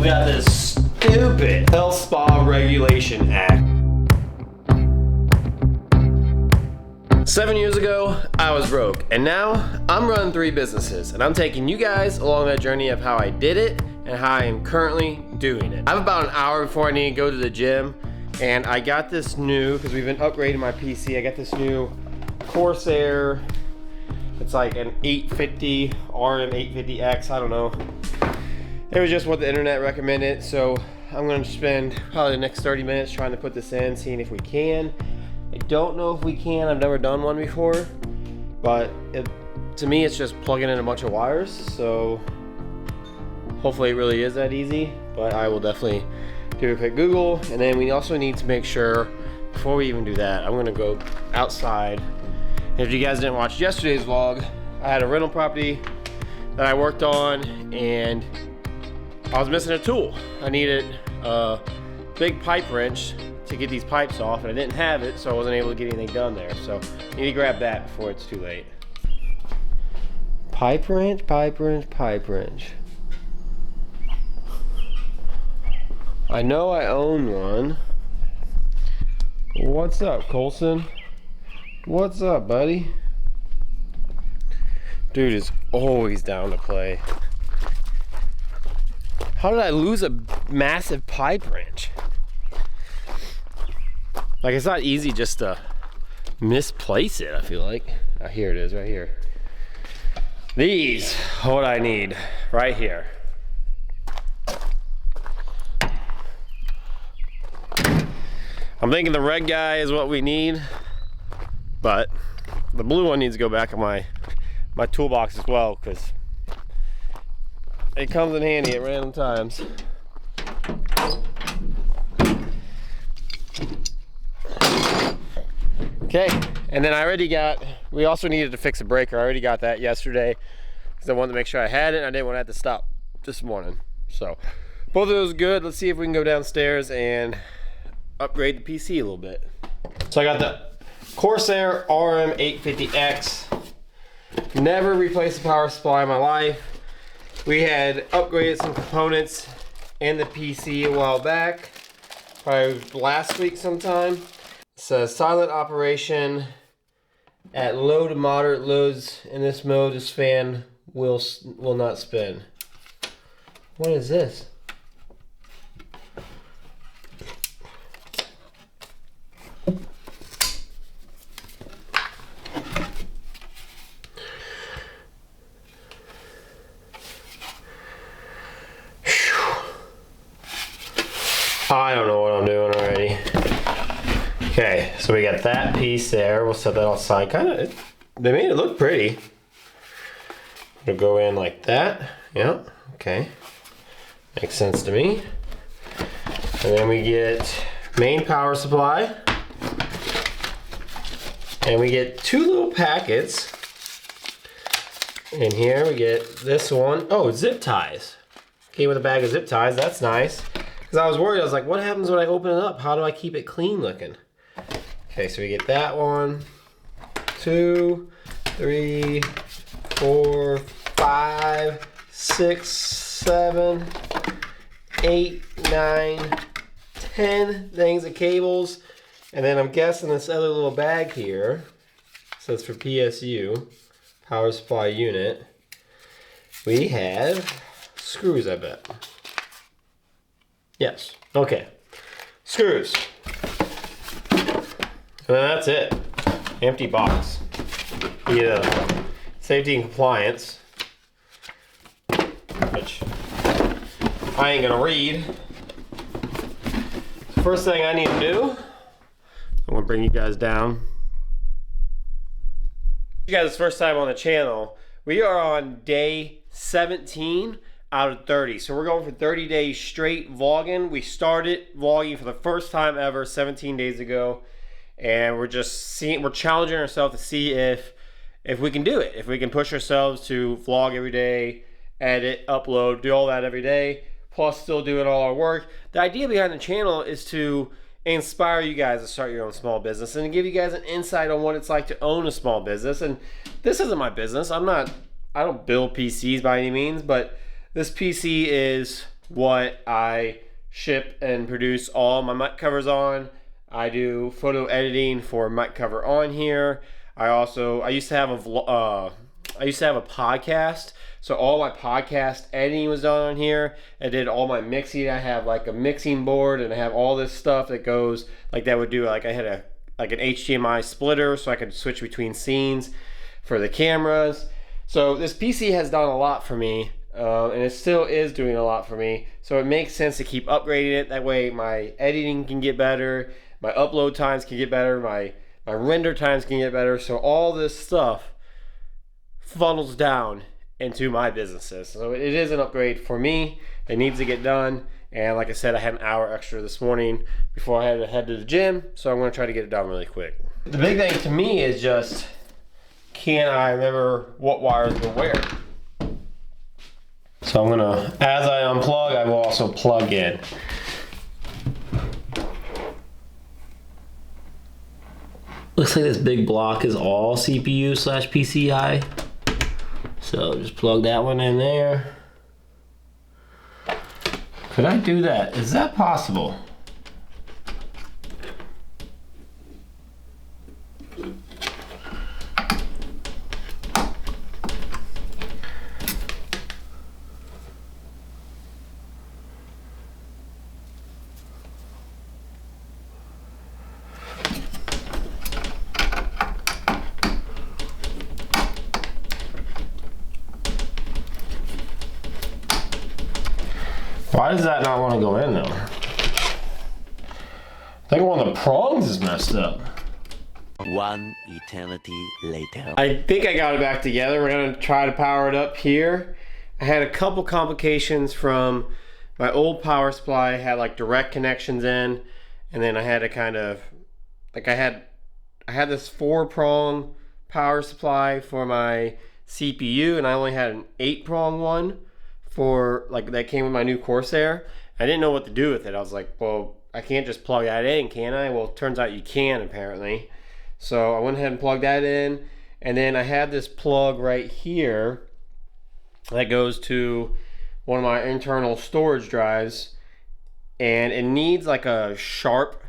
We got this stupid Health Spa Regulation Act. 7 years ago, I was broke, and now I'm running 3 businesses, and I'm taking you guys along that journey of how I did it and how I am currently doing it. I have about an hour before I need to go to the gym, and I got this new, because we've been upgrading my PC, I got this new Corsair. It's like an 850 RM850X, I don't know. It was just what the internet recommended, so I'm gonna spend probably the next 30 minutes trying to put this in, seeing if we can. I don't know if we can, I've never done one before, but to me it's just plugging in a bunch of wires, so hopefully it really is that easy, but I will definitely do a quick Google. And then we also need to make sure, before we even do that, I'm gonna go outside. And if you guys didn't watch yesterday's vlog, I had a rental property that I worked on, and I was missing a tool. I needed a big pipe wrench to get these pipes off, and I didn't have it, so I wasn't able to get anything done there. So I need to grab that before it's too late. Pipe wrench, pipe wrench, pipe wrench. I know I own one. What's up, Colson? What's up, buddy? Dude is always down to play. How did I lose a massive pipe wrench? Like, it's not easy just to misplace it, I feel like. Oh, here it is, right here. These are what I need, right here. I'm thinking the red guy is what we need, but the blue one needs to go back in my toolbox as well, because it comes in handy at random times. Okay, and then we also needed to fix a breaker. I already got that yesterday because I wanted to make sure I had it, and I didn't want to have to stop this morning. So both of those good. Let's see if we can go downstairs and upgrade the PC a little bit. So I got the Corsair RM850X. Never replaced a power supply in my life. We had upgraded some components in the PC a while back, probably last week sometime. It says silent operation at low to moderate loads. In this mode, this fan will not spin. What is this? I don't know what I'm doing already. Okay, so we got that piece there. We'll set that aside. They made it look pretty. It'll go in like that. Yeah, okay. Makes sense to me. And then we get main power supply. And we get 2 little packets. And here we get this one. Oh, zip ties. Came with a bag of zip ties. That's nice. Because I was worried. I was like, what happens when I open it up? How do I keep it clean looking? Okay, so we get that one, 2, 3, 4, 5, 6, 7, 8, 9, 10 things of cables. And then I'm guessing this other little bag here says for PSU, power supply unit. We have screws, I bet. Yes, okay. Screws. And then that's it. Empty box. Safety and compliance, which I ain't gonna read. First thing I need to do, I'm gonna bring you guys down. You guys, first time on the channel, we are on day 17 out of 30. So we're going for 30 days straight vlogging. We started vlogging for the first time ever 17 days ago. And we're challenging ourselves to see if we can do it. If we can push ourselves to vlog every day, edit, upload, do all that every day, plus still doing all our work. The idea behind the channel is to inspire you guys to start your own small business and to give you guys an insight on what it's like to own a small business. And this isn't my business. I don't build PCs by any means, but this PC is what I ship and produce all my mic covers on. I do photo editing for mic cover on here. I used to have a podcast, so all my podcast editing was done on here. I did all my mixing. I have like a mixing board, and I have all this stuff that goes like that would do. Like I had an HDMI splitter, so I could switch between scenes for the cameras. So this PC has done a lot for me, and it still is doing a lot for me. So it makes sense to keep upgrading it. That way my editing can get better, my upload times can get better, my render times can get better. So all this stuff funnels down into my businesses. So it is an upgrade for me. It needs to get done. And like I said, I had an hour extra this morning before I had to head to the gym. So I'm going to try to get it done really quick. The big thing to me is just, can I remember what wires to wear? So I'm going to, as I unplug, I will also plug in. Looks like this big block is all CPU/PCI. So just plug that one in there. Could I do that? Is that possible? Why does that not want to go in though? I think one of the prongs is messed up. One eternity later. I think I got it back together. We're gonna try to power it up here. I had a couple complications from my old power supply. I had like direct connections in, and then I had to kind of, like I had this 4-prong power supply for my CPU, and I only had an 8-prong one for like that came with my new Corsair. I didn't know what to do with it. I was like, well, I can't just plug that in, can I? Well, it turns out you can apparently. So I went ahead and plugged that in, and then I had this plug right here that goes to one of my internal storage drives, and it needs like a sharp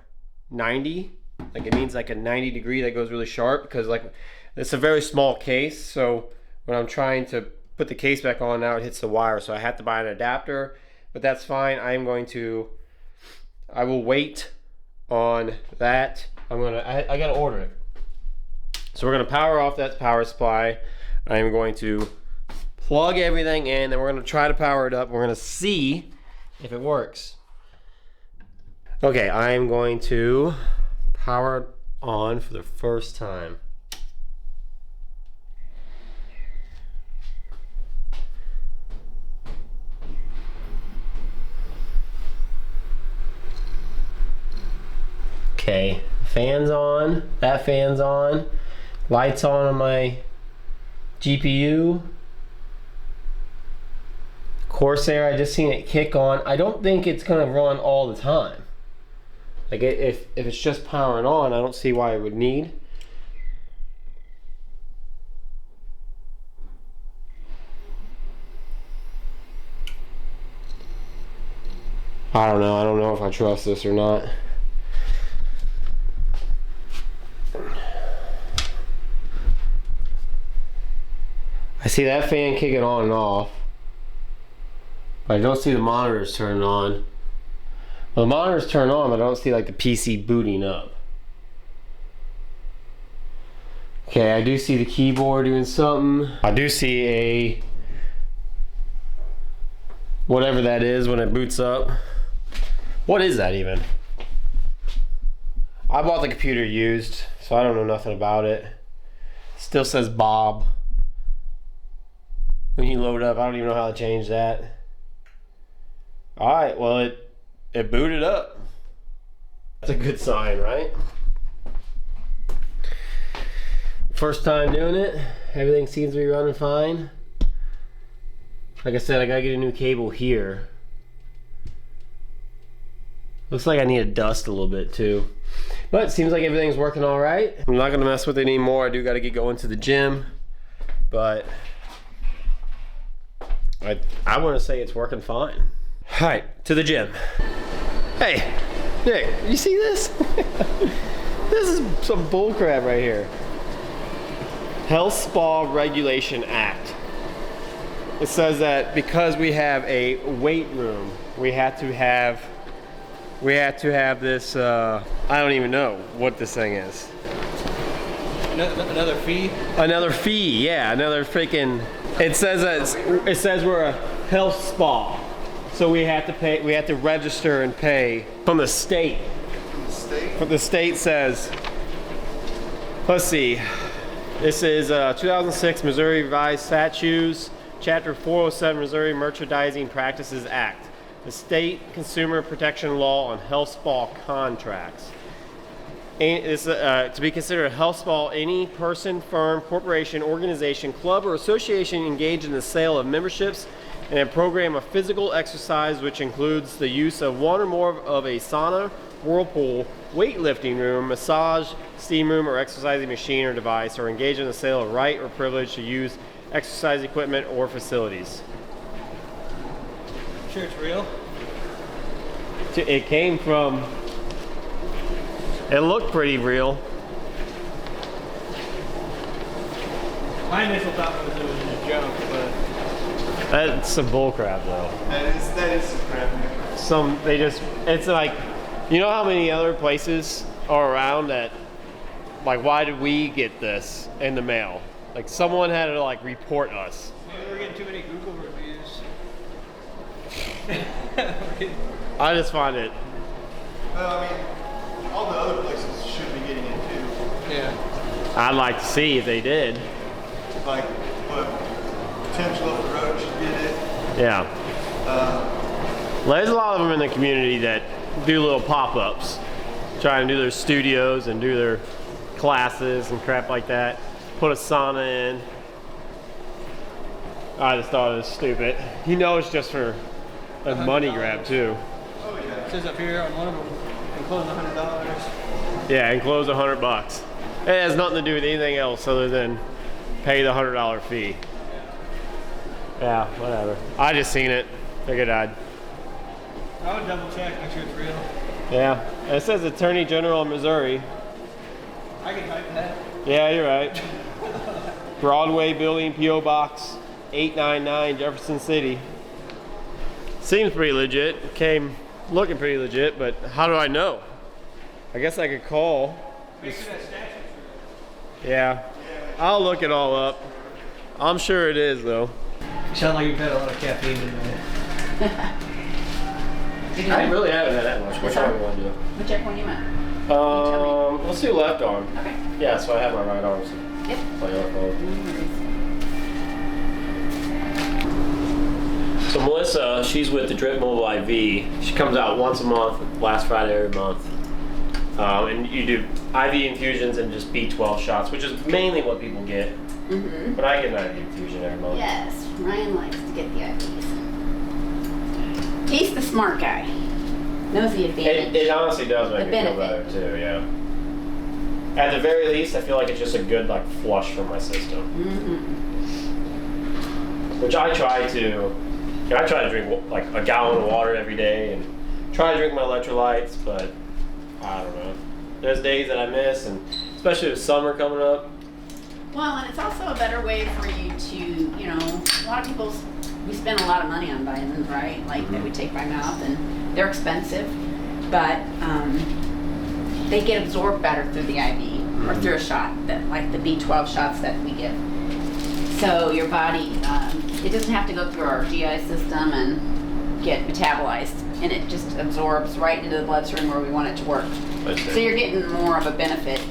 90. Like it needs like a 90 degree that goes really sharp, because like it's a very small case. So when I'm trying to put the case back on, now it hits the wire, so I have to buy an adapter, but that's fine. I will wait on that. I gotta order it. So we're gonna power off that power supply. I'm going to plug everything in, and we're gonna try to power it up. We're gonna see if it works. Okay, I am going to power it on for the first time. Okay, fan's on, that fan's on, lights on my GPU. Corsair, I just seen it kick on. I don't think it's gonna run all the time. Like if it's just powering on, I don't see why it would need. I don't know if I trust this or not. I see that fan kicking on and off, but I don't see the monitors turning on. Well, the monitors turn on, but I don't see like the PC booting up. Okay, I do see the keyboard doing something. I do see a whatever that is when it boots up. What is that even? I bought the computer used, so I don't know nothing about it. Still says Bob when you load up. I don't even know how to change that. Alright, well it booted up. That's a good sign, right? First time doing it. Everything seems to be running fine. Like I said, I gotta get a new cable here. Looks like I need to dust a little bit too. But it seems like everything's working all right. I'm not gonna mess with it anymore. I do gotta get going to the gym, but I want to say it's working fine. All right, to the gym. Hey, Nick, you see this? This is some bullcrap right here. Health Spa Regulation Act. It says that because we have a weight room, we have to have this, I don't even know what this thing is. Another fee? Another fee, yeah, another freaking, it says we're a health spa. So we have to pay, we have to register and pay from the state. From the state? But the state says, let's see, this is 2006 Missouri Revised Statutes, Chapter 407 Missouri Merchandising Practices Act, the state consumer protection law on health spa contracts. To be considered a health spa, any person, firm, corporation, organization, club, or association engaged in the sale of memberships in a program of physical exercise which includes the use of one or more of a sauna, whirlpool, weightlifting room, massage, steam room, or exercising machine or device, or engage in the sale of right or privilege to use exercise equipment or facilities. Sure it's real? It came from, it looked pretty real. My initial thought was it was a joke, but That's some bullcrap though. that is some crap. It's like, you know how many other places are around that, like, why did we get this in the mail? Like, someone had to like report us. Maybe we're getting too many Google reviews. I just find it. Well, I mean, all the other places should be getting it too. Yeah. I'd like to see if they did. Like, what, Potential up the road should get it. Yeah. There's a lot of them in the community that do little pop-ups, trying to do their studios and do their classes and crap like that. Put a sauna in. I just thought it was stupid. You know, it's just for a money grab too. Oh yeah. It says up here on one of them, enclosed $100. Yeah, and close $100. It has nothing to do with anything else other than pay the $100 fee. Yeah, whatever. I just seen it. Figured I'd. I would double check, make sure it's real. Yeah, it says Attorney General of Missouri. I can type that. Yeah, you're right. Broadway Building, P.O. Box 899, Jefferson City. Seems pretty legit. Came looking pretty legit, but how do I know? I guess I could call. Make sure that statute's real. Yeah, I'll look it all up. I'm sure it is though. You sound like you've had a lot of caffeine today. I really haven't had that much. Which one do you want to do? Whichever one you want. Let's do left arm. Okay. Yeah, so I have my right arm. So Yep. play left arm. So Melissa, she's with the Drip Mobile IV. She comes out once a month, last Friday every month. And you do IV infusions and just B12 shots, which is mainly what people get. Mm-hmm. But I get an IV infusion every month. Yes, Ryan likes to get the IVs. He's the smart guy. Knows the advantage. It honestly does make The me feel benefit. better too, yeah. At the very least, I feel like it's just a good like flush from my system. Mm-hmm. Which I try to drink like a gallon of water every day and try to drink my electrolytes, but I don't know. There's days that I miss, and especially with summer coming up. Well, and it's also a better way for you to, you know, a lot of people, we spend a lot of money on vitamins, right? Like that we take by mouth, and they're expensive, but they get absorbed better through the IV or through a shot, that like the B12 shots that we give. So your body, it doesn't have to go through our GI system and get metabolized, and it just absorbs right into the bloodstream where we want it to work. So you're getting more of a benefit.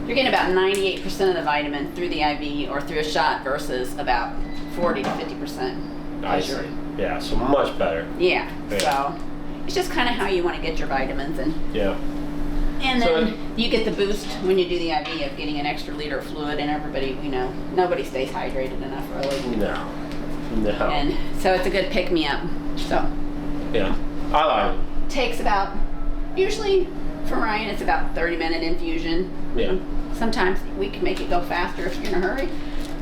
You're getting about 98% of the vitamin through the IV or through a shot versus about 40 to 50%. I see. Yeah, so much better. Yeah. So it's just kind of how you want to get your vitamins, and Yeah. then you get the boost when you do the IV of getting an extra liter of fluid, and everybody, you know, nobody stays hydrated enough really. No. And so it's a good pick-me-up. So Yeah. I like it. takes about, usually for Ryan, it's about 30-minute infusion. Yeah. Sometimes we can make it go faster if you're in a hurry,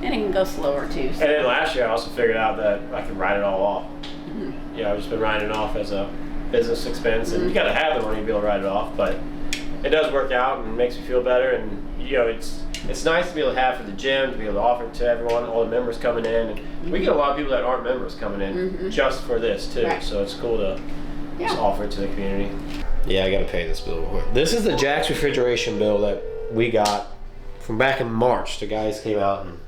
and it can go slower too. And then last year I also figured out that I could write it all off. Mhm. I've just been writing it off as a business expense, and you gotta have the money to be able to write it off, but it does work out and makes me feel better. And it's nice to be able to have for the gym, to be able to offer it to everyone, all the members coming in, and we get a lot of people that aren't members coming in just for this too. Right. So it's cool to just offer it to the community. Yeah, I gotta pay this bill real quick. This is the Jack's refrigeration bill that we got from back in March. The guys came out and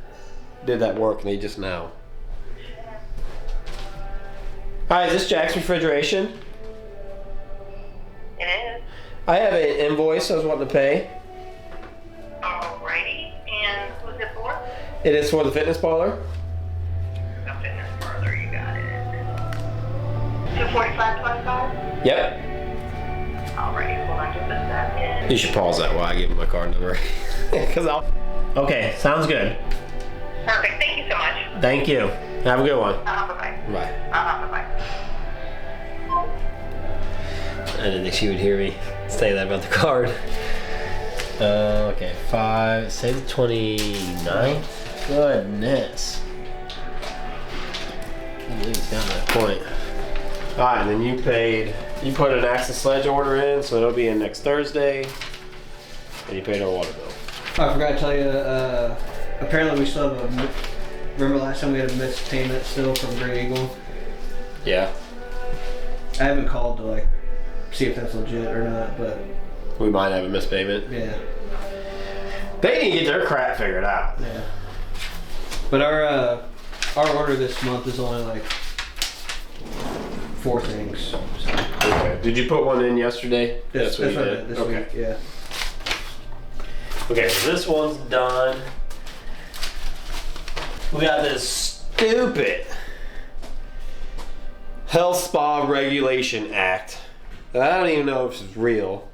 did that work, and they just now. Hi, is this Jack's refrigeration? It is. I have an invoice I was wanting to pay. Alrighty. And who's it for? It is for the Fitness Parlor. The Fitness Parlor, you got it. $245.25? Yep. Alrighty, hold on just a second. You should pause that while I give him my card number. Okay, sounds good. Perfect, thank you so much. Thank you. Have a good one. Bye-bye. Bye. Bye-bye. I didn't think she would hear me say that about the card. Okay, say the 29th? Goodness. I can't believe it's gotten to that point. Alright, and then you put an Access Sledge order in, so it'll be in next Thursday. And you paid our water bill. I forgot to tell you, apparently we still have remember last time we had a missed payment still from Grey Eagle? Yeah. I haven't called to see if that's legit or not, but We might have a missed payment. yeah. They need to get their crap figured out. Yeah. But our order this month is only 4 things. So. Okay. Did you put one in yesterday? That's what I did this okay. week, yeah. Okay, so this one's done. We got this stupid Health Spa Regulation Act. I don't even know if it's real.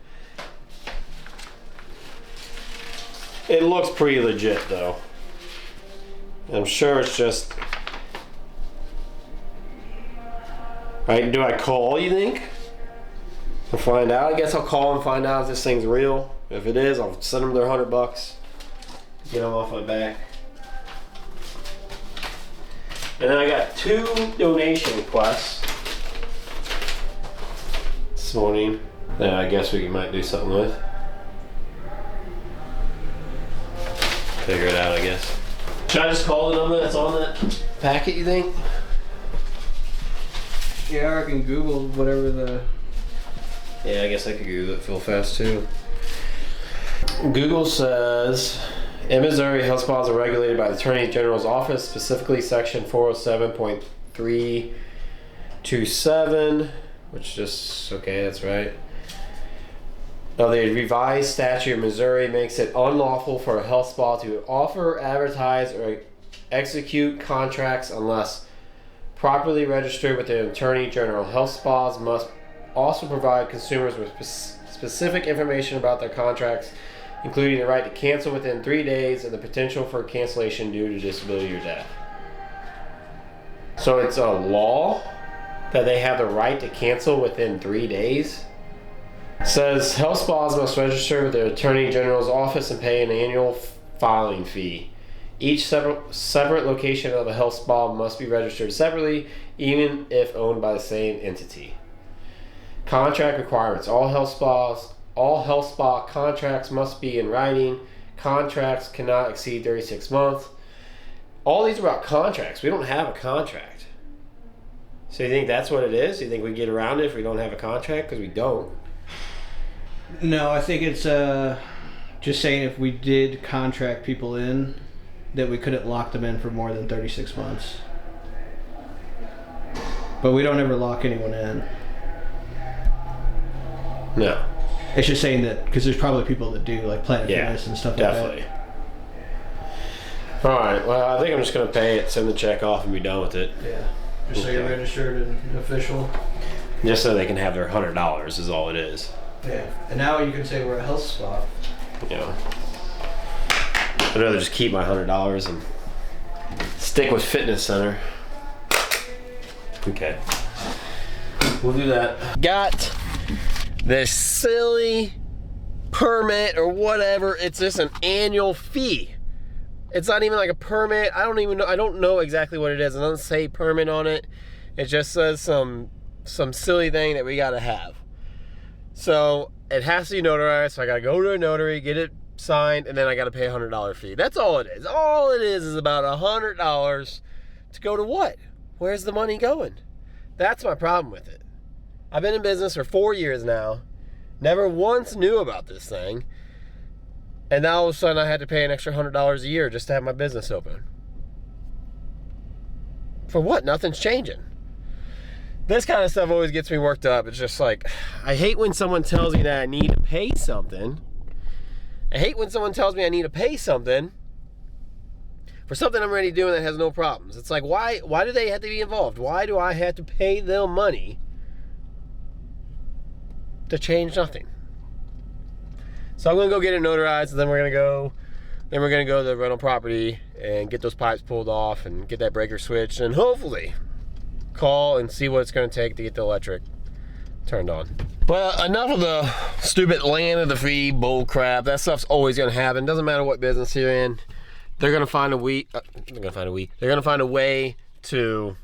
It looks pretty legit though. I'm sure it's just... Right, do I call, you think? To find out? I guess I'll call and find out if this thing's real. If it is, I'll send them their $100. Get them off my back. And then I got 2 donation requests this morning that I guess we might do something with. Figure it out, I guess. Should I just call the number that's on that packet, you think? Yeah, I can Google whatever the... Yeah, I guess I could Google it real fast too. Google says, in Missouri, health spas are regulated by the Attorney General's office, specifically section 407.327, which just, okay, that's right. Now, the revised statute in Missouri makes it unlawful for a health spa to offer, advertise, or execute contracts unless properly registered with the Attorney General. Health spas must also provide consumers with specific information about their contracts, including the right to cancel within 3 days and the potential for cancellation due to disability or death. So it's a law that they have the right to cancel within 3 days? It says health spas must register with the Attorney General's office and pay an annual filing fee. Each separate location of a health spa must be registered separately, even if owned by the same entity. Contract requirements. All health spa contracts must be in writing. Contracts cannot exceed 36 months. All these are about contracts. We don't have a contract. So you think that's what it is? You think we get around it if we don't have a contract? Because we don't. No, I think it's just saying if we did contract people in, that we couldn't lock them in for more than 36 months. But we don't ever lock anyone in. No. It's just saying that because there's probably people that do Planet Fitness and stuff definitely. like that. Alright, well I think I'm just going to pay it, send the check off, and be done with it. Yeah. Just so you're registered and official. Just so they can have their $100 is all it is. Yeah. And now you can say we're a health spa. Yeah. I'd rather just keep my $100 and stick with Fitness Center. Okay. We'll do that. Got this silly permit or whatever. It's just an annual fee. It's not even like a permit. I don't know exactly what it is. It doesn't say permit on it. It just says some silly thing that we gotta have. So it has to be notarized, so I gotta go to a notary, get it signed, and then I gotta pay a $100 fee. That's all it is. All it is about $100 to go to what? Where's the money going? That's my problem with it. I've been in business for 4 years now, never once knew about this thing, and now all of a sudden I had to pay an extra $100 a year just to have my business open. For what? Nothing's changing. This kind of stuff always gets me worked up. It's just like, I hate when someone tells me that I need to pay something. I hate when someone tells me I need to pay something for something I'm already doing that has no problems. It's like, why do they have to be involved? Why do I have to pay them money to change nothing? So I'm gonna go get it notarized, and then we're gonna go to the rental property and get those pipes pulled off and get that breaker switched, and hopefully call and see what it's gonna take to get the electric turned on. Well, enough of the stupid land of the fee bull crap. That stuff's always gonna happen. Doesn't matter what business you're in. They're gonna find a way to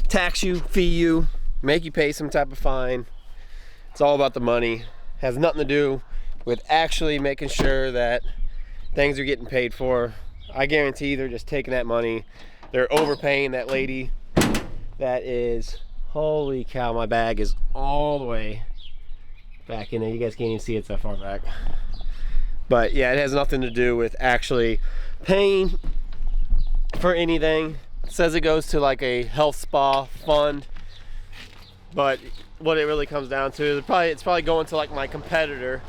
tax you, fee you, make you pay some type of fine. It's all about the money. Has nothing to do with actually making sure that things are getting paid for. I guarantee they're just taking that money. They're overpaying that lady. That is, holy cow, my bag is all the way back in there. You guys can't even see it's that far back. But yeah, it has nothing to do with actually paying for anything. It says it goes to like a health spa fund, but what it really comes down to is it's probably going to like my competitor.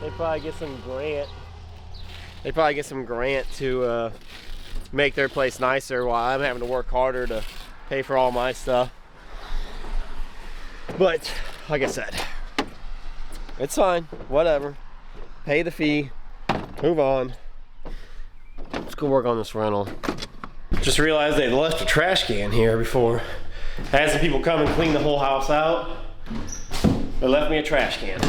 They probably get some grant. They probably get some grant to make their place nicer while I'm having to work harder to pay for all my stuff. But like I said, it's fine, whatever. Pay the fee, move on. Let's go work on this rental. Just realized they left a trash can here before. I had some people come and clean the whole house out. They left me a trash can.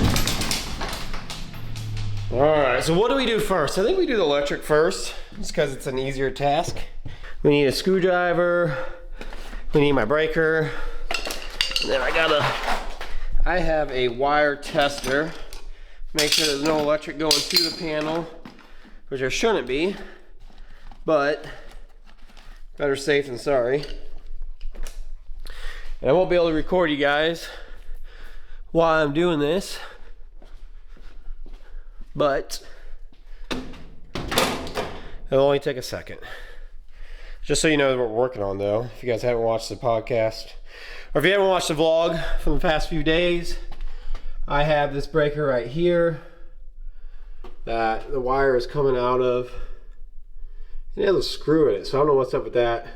All right, so what do we do first? I think we do the electric first, just because it's an easier task. We need a screwdriver. We need my breaker. And then I have a wire tester. Make sure there's no electric going to the panel, which there shouldn't be, but better safe than sorry. And I won't be able to record you guys while I'm doing this, but it'll only take a second. Just so you know what we're working on though, if you guys haven't watched the podcast, or if you haven't watched the vlog from the past few days, I have this breaker right here that the wire is coming out of. It has a screw in it, so I don't know what's up with that.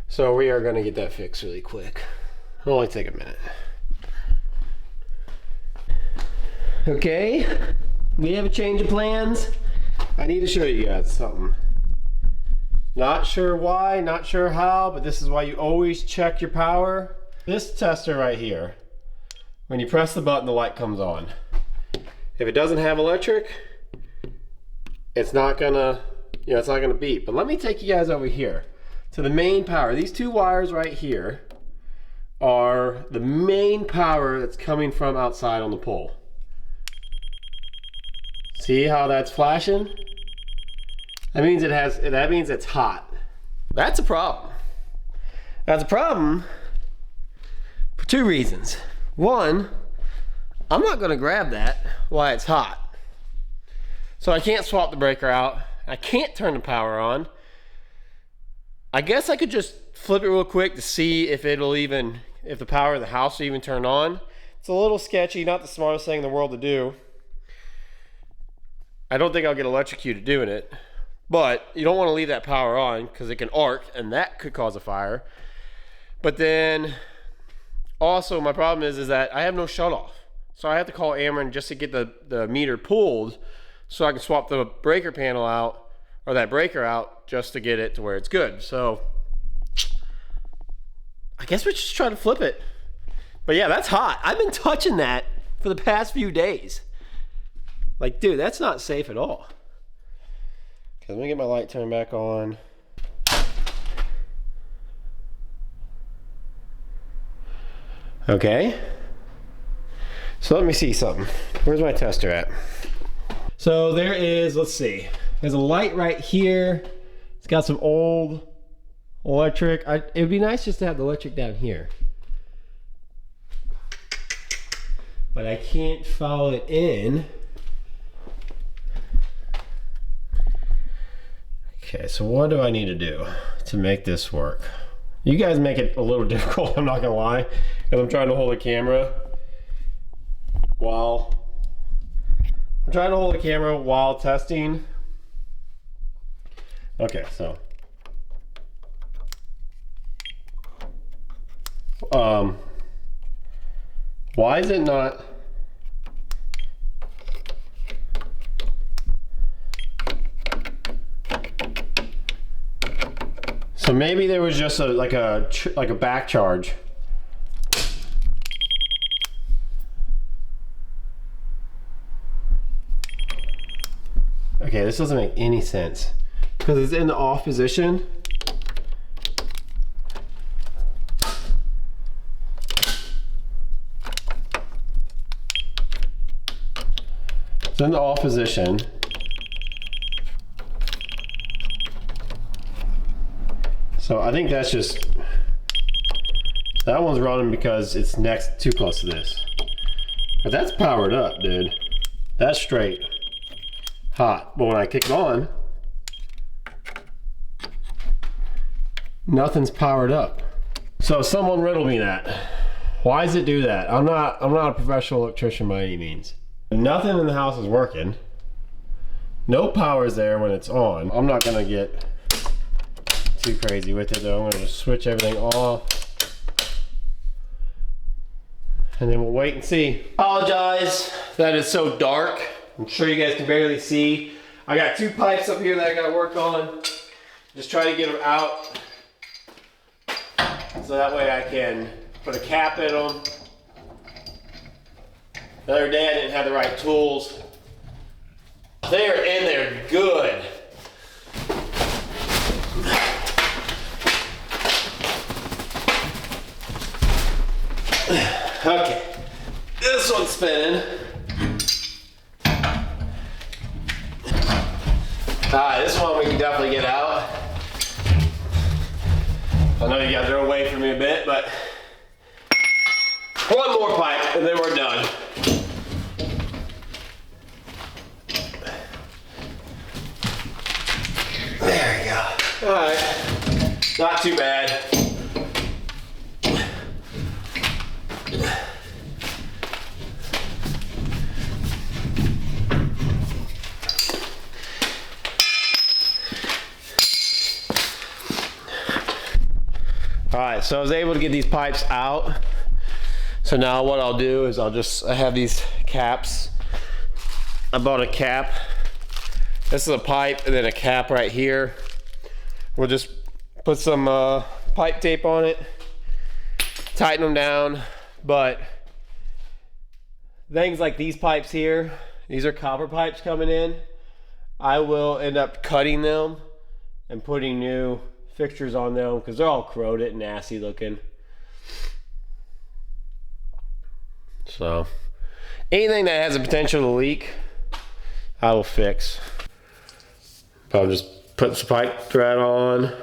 So we are gonna get that fixed really quick. It'll only take a minute. Okay, we have a change of plans. I need to show you guys something. Not sure why, not sure how, but this is why you always check your power. This tester right here, when you press the button, the light comes on. If it doesn't have electric, it's not gonna, it's not gonna beep. But let me take you guys over here to the main power. These two wires right here are the main power that's coming from outside on the pole. See how that's flashing? That means it's hot. That's a problem. That's a problem for two reasons. One, I'm not gonna grab that while it's hot. So I can't swap the breaker out. I can't turn the power on. I guess I could just flip it real quick to see if the power of the house will even turn on. It's a little sketchy, not the smartest thing in the world to do. I don't think I'll get electrocuted doing it, but you don't want to leave that power on because it can arc and that could cause a fire. But then also my problem is that I have no shut off. So I have to call Ameren just to get the meter pulled so I can swap the breaker panel out, or that breaker out, just to get it to where it's good. So I guess we're just trying to flip it. But yeah, that's hot. I've been touching that for the past few days. Like, dude, that's not safe at all. Okay, let me get my light turned back on. Okay. So let me see something. Where's my tester at? So there is, let's see. There's a light right here. It's got some old electric. It would be nice just to have the electric down here. But I can't follow it in. Okay, so what do I need to do to make this work? You guys make it a little difficult, I'm not gonna lie, because I'm trying to hold a camera while testing. Okay, so why is it not? So maybe there was just like a back charge. Okay, this doesn't make any sense because it's in the off position. It's in the off position. So I think that's just, that one's running because it's too close to this. But that's powered up, dude. That's straight hot. But when I kick it on, nothing's powered up. So someone riddle me that. Why does it do that? I'm not a professional electrician by any means. Nothing in the house is working. No power is there when it's on. I'm not gonna get too crazy with it though. I'm gonna just switch everything off. And then we'll wait and see. Apologize that it's so dark. I'm sure you guys can barely see. I got 2 pipes up here that I gotta work on. Just try to get them out. So that way I can put a cap in them. The other day I didn't have the right tools. They are in there good. Okay, this one's spinning. Alright, this one we can definitely get out. I know you guys are away from me a bit, but one more pipe and then we're done. There we go. Alright, not too bad. Alright, so I was able to get these pipes out. So now what I'll do is I have these caps. I bought a cap. This is a pipe and then a cap right here. We'll just put some pipe tape on it, tighten them down, but things like these pipes here, these are copper pipes coming in. I will end up cutting them and putting new fixtures on them because they're all corroded and nasty looking. So anything that has the potential to leak, I will fix. But I'm just putting some pipe thread on.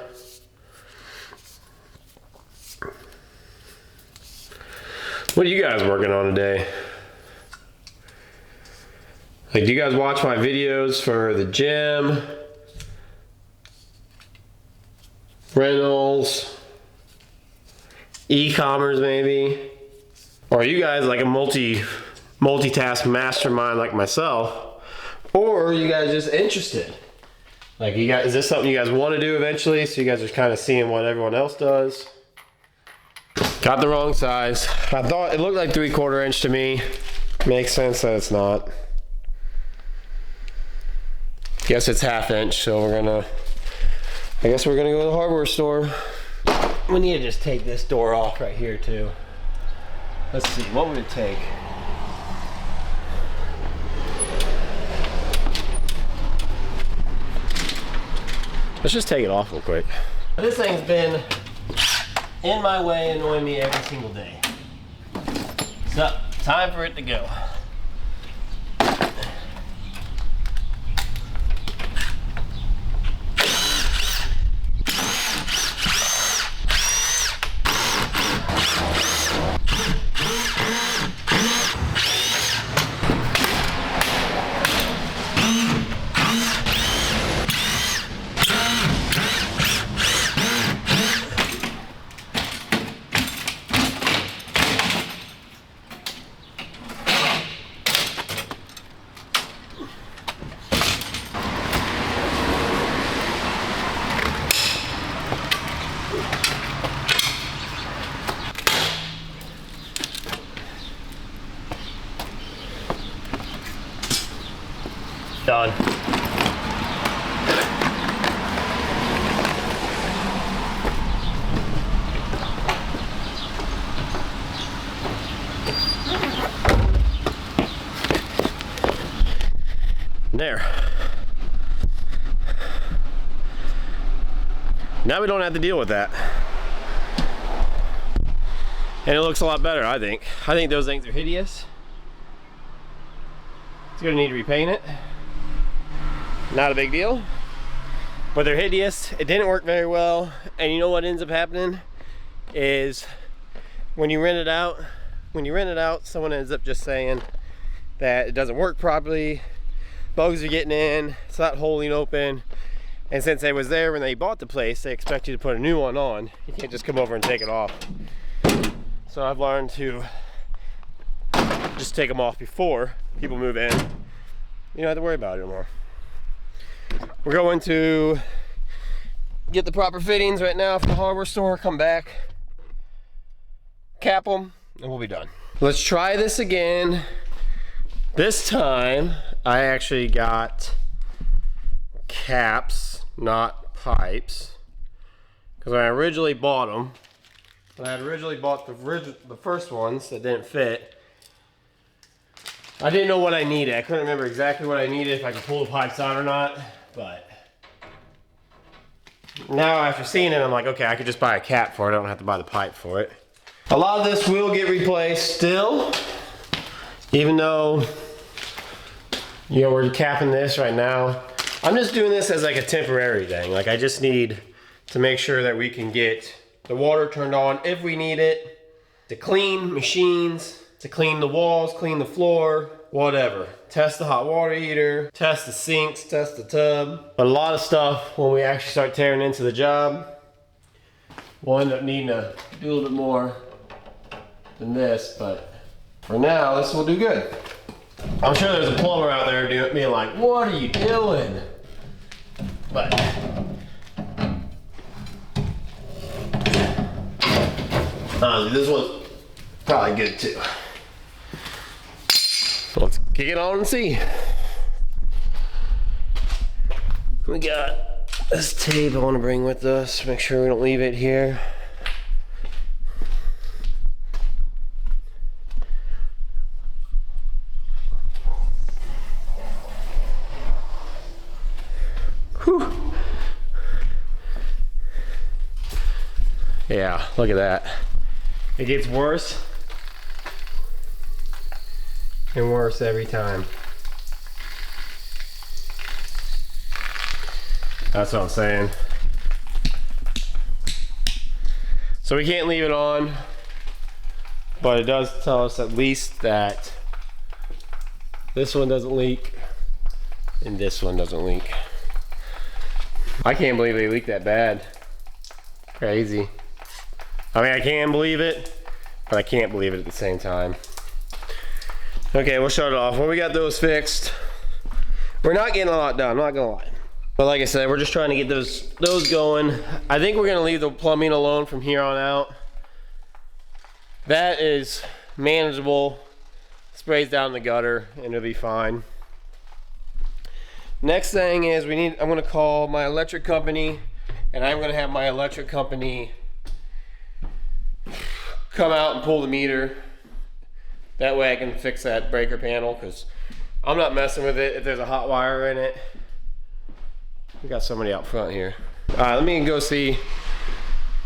What are you guys working on today? Like, do you guys watch my videos for the gym, rentals, e-commerce maybe? Or are you guys like a multitask mastermind like myself? Or are you guys just interested? Like, is this something you guys want to do eventually? So you guys are kind of seeing what everyone else does. Got the wrong size. I thought it looked like 3/4 inch to me. Makes sense that it's not. Guess it's 1/2 inch, so I guess we're gonna go to the hardware store. We need to just take this door off right here too. Let's see, what would it take? Let's just take it off real quick. This thing's been in my way, annoying me every single day. So, time for it to go. Done. There. Now we don't have to deal with that. And it looks a lot better, I think. I think those things are hideous. It's gonna need to repaint it. Not a big deal, but they're hideous. It didn't work very well, and you know what ends up happening is when you rent it out, someone ends up just saying that it doesn't work properly, bugs are getting in, it's not holding open, and since they was there when they bought the place, they expect you to put a new one on. You can't just come over and take it off. So I've learned to just take them off before people move in. You don't have to worry about it anymore. We're going to get the proper fittings right now from the hardware store, come back, cap them, and we'll be done. Let's try this again. This time, I actually got caps, not pipes. Because when I originally bought them, the first ones that didn't fit, I didn't know what I needed. I couldn't remember exactly what I needed, if I could pull the pipes out or not. But now after seeing it, I'm like, okay, I could just buy a cap for it. I don't have to buy the pipe for it. A lot of this will get replaced still, even though, you know, we're capping this right now. I'm just doing this as like a temporary thing. Like, I just need to make sure that we can get the water turned on if we need it, to clean machines, to clean the walls, clean the floor, whatever. Test the hot water heater, test the sinks, test the tub. But a lot of stuff, when we actually start tearing into the job, we'll end up needing to do a little bit more than this, but for now, this will do good. I'm sure there's a plumber out there being like, what are you doing? But this one's probably good too. So let's kick it on and see. We got this tape I want to bring with us. Make sure we don't leave it here. Whew. Yeah, look at that. It gets worse and worse every time. That's what I'm saying. So we can't leave it on, but it does tell us at least that this one doesn't leak and this one doesn't leak. I can't believe they leaked that bad. Crazy. I mean, I can believe it, but I can't believe it at the same time. Okay, we'll shut it off. When we got those fixed, we're not getting a lot done, I'm not gonna lie. But like I said, we're just trying to get those going. I think we're gonna leave the plumbing alone from here on out. That is manageable. Sprays down the gutter and it'll be fine. Next thing is I'm gonna call my electric company, and I'm gonna have my electric company come out and pull the meter. That way I can fix that breaker panel, because I'm not messing with it if there's a hot wire in it. We got somebody out front here. All right, let me go see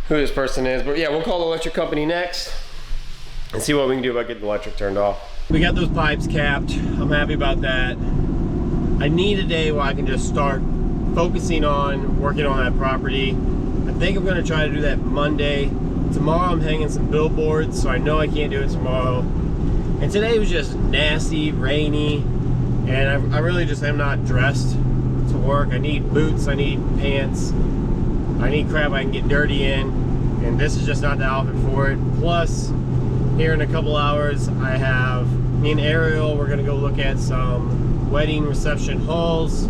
who this person is. But yeah, we'll call the electric company next. and see what we can do about getting the electric turned off. We got those pipes capped. I'm happy about that. I need a day where I can just start focusing on working on that property. I think I'm gonna try to do that Monday. Tomorrow I'm hanging some billboards, so I know I can't do it tomorrow. And today was just nasty, rainy, and I really just am not dressed to work. I need boots, I need pants, I need crap I can get dirty in, and this is just not the outfit for it. Plus, here in a couple hours, I have me and Ariel, we're gonna go look at some wedding reception halls.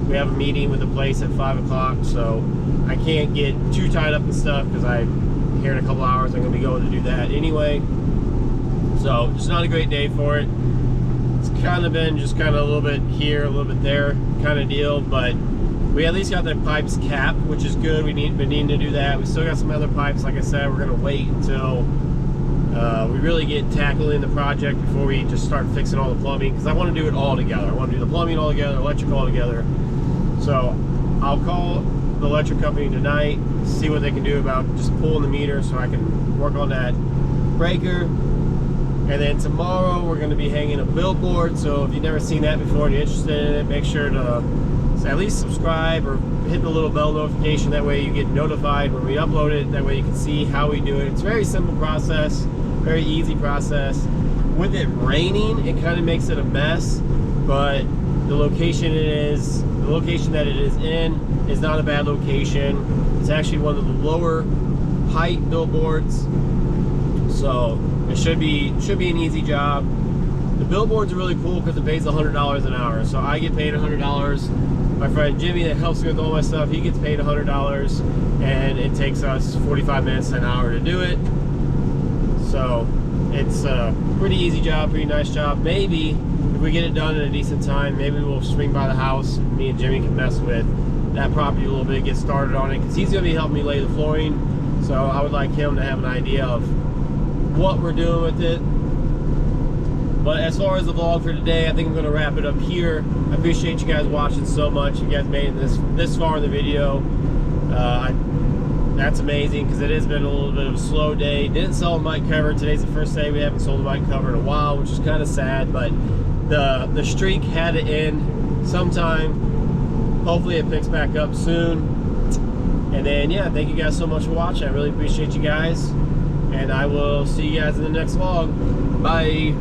We have a meeting with the place at 5 o'clock, so I can't get too tied up in stuff because here in a couple hours I'm gonna be going to do that anyway. So just not a great day for it. It's kind of been just kind of a little bit here, a little bit there kind of deal, but we at least got the pipes capped, which is good. We need to do that. We still got some other pipes. Like I said, we're gonna wait until we really get tackling the project before we just start fixing all the plumbing, because I want to do it all together. I want to do the plumbing all together, electric all together. So I'll call the electric company tonight, see what they can do about just pulling the meter so I can work on that breaker. And then tomorrow we're going to be hanging a billboard, so if you've never seen that before and you're interested in it, make sure to at least subscribe or hit the little bell notification. That way you get notified when we upload it. That way you can see how we do it. It's a very simple process, very easy process. With it raining, it kind of makes it a mess, but the location that it is in is not a bad location. It's actually one of the lower height billboards, so it should be an easy job. The billboards are really cool because it pays $100 an hour, so I get paid $100. My friend Jimmy that helps me with all my stuff, he gets paid $100, and it takes us 45 minutes to an hour to do it. So it's a pretty easy job, pretty nice job. Maybe if we get it done in a decent time, maybe we'll swing by the house and me and Jimmy can mess with that property a little bit, get started on it, because he's going to be helping me lay the flooring. So I would like him to have an idea of what we're doing with it. But as far as the vlog for today, I think I'm going to wrap it up here. I appreciate you guys watching so much. You guys made it this far in the video. That's amazing, because it has been a little bit of a slow day. Didn't sell a mic cover. Today's the first day we haven't sold a mic cover in a while, which is kind of sad, but the streak had to end sometime. Hopefully it picks back up soon. And then, yeah, thank you guys so much for watching. I really appreciate you guys, and I will see you guys in the next vlog. Bye.